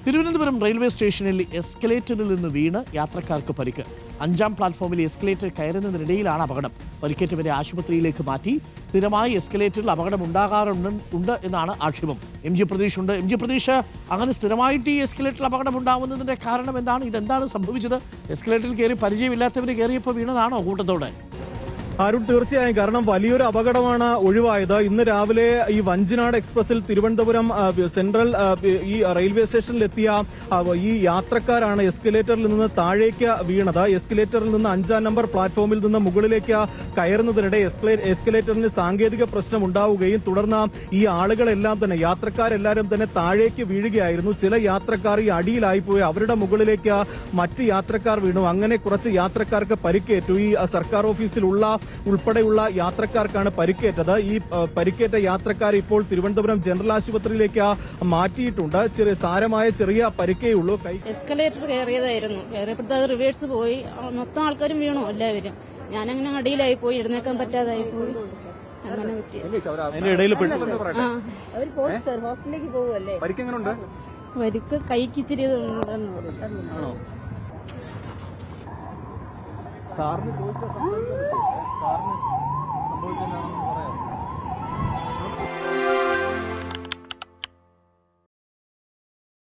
Thiruvananthapuram railway സ്റ്റേഷനിൽ എസ്കലേറ്ററിൽ നിന്ന് വീണ് യാത്രക്കാർക്ക് പരിക്ക്. 5ാം പ്ലാറ്റ്ഫോമിൽ എസ്കലേറ്റർ കയറുന്നതിനിടയിലാണ് അപകടം. പരിക്കേറ്റവരെ ആശുപത്രിയിലേക്ക് മാറ്റി. സ്ഥിരമായി എസ്കലേറ്ററിൽ അപകടം ഉണ്ടാകാറുണ്ട് എന്നാണ് ആക്ഷേപം. എം ജി പ്രതീഷ് ഉണ്ട്. എം ജി പ്രതീഷ്, അങ്ങനെ സ്ഥിരമായിട്ട് ഈ എസ്കലേറ്ററിൽ അപകടം ഉണ്ടാകുന്നതിന്റെ കാരണം എന്താണ്? ഇതെന്താണ് സംഭവിച്ചത്? എസ്കലേറ്ററിൽ കയറി പരിചയമില്ലാത്തവർ കയറിയപ്പോൾ വീണതാണോ കൂട്ടത്തോടെ? അരുൺ, തീർച്ചയായും. കാരണം വലിയൊരു അപകടമാണ് ഒഴിവായത്. ഇന്ന് രാവിലെ ഈ വഞ്ചിനാട് എക്സ്പ്രസിൽ തിരുവനന്തപുരം സെൻട്രൽ ഈ റെയിൽവേ സ്റ്റേഷനിലെത്തിയ ഈ യാത്രക്കാരാണ് എസ്കലേറ്ററിൽ നിന്ന് താഴേക്ക് വീണത്. എസ്കലേറ്ററിൽ നിന്ന് 5ാം നമ്പർ പ്ലാറ്റ്ഫോമിൽ നിന്ന് മുകളിലേക്ക് കയറുന്നതിനിടെ എസ്കലേറ്ററിന് സാങ്കേതിക പ്രശ്നം ഉണ്ടാവുകയും തുടർന്ന് ഈ ആളുകളെല്ലാം തന്നെ, യാത്രക്കാരെല്ലാവരും തന്നെ താഴേക്ക് വീഴുകയായിരുന്നു. ചില യാത്രക്കാർ ഈ അടിയിലായിപ്പോയി, അവരുടെ മുകളിലേക്ക് മറ്റ് യാത്രക്കാർ വീണു. അങ്ങനെ കുറച്ച് യാത്രക്കാർക്ക് പരിക്കേറ്റു. ഈ സർക്കാർ ഓഫീസിലുള്ള ഉൾപ്പെടെയുള്ള യാത്രക്കാർക്കാണ് പരിക്കേറ്റത്. ഈ പരിക്കേറ്റ യാത്രക്കാർ ഇപ്പോൾ തിരുവനന്തപുരം ജനറൽ ആശുപത്രിയിലേക്ക് മാറ്റിയിട്ടുണ്ട്. സാരമായ ചെറിയ പരിക്കേ ഉള്ളൂ. എസ്കലേറ്റർ കയറിയതായിരുന്നു. കയറിയപ്പോഴത്തെ അത് റിവേഴ്സ് പോയി. മൊത്തം ആൾക്കാരും വീണു, എല്ലാവരും. ഞാനങ്ങനെ അടിയിലായി പോയി, എഴുന്നേക്കാൻ പറ്റാതായി പോയി. അങ്ങനെ പറ്റി. ഹോസ്പിറ്റലിലേക്ക് പോവല്ലേ? പരിക്ക് കൈക്ക് ഇച്ചിരി സാറിന് ചോദിച്ച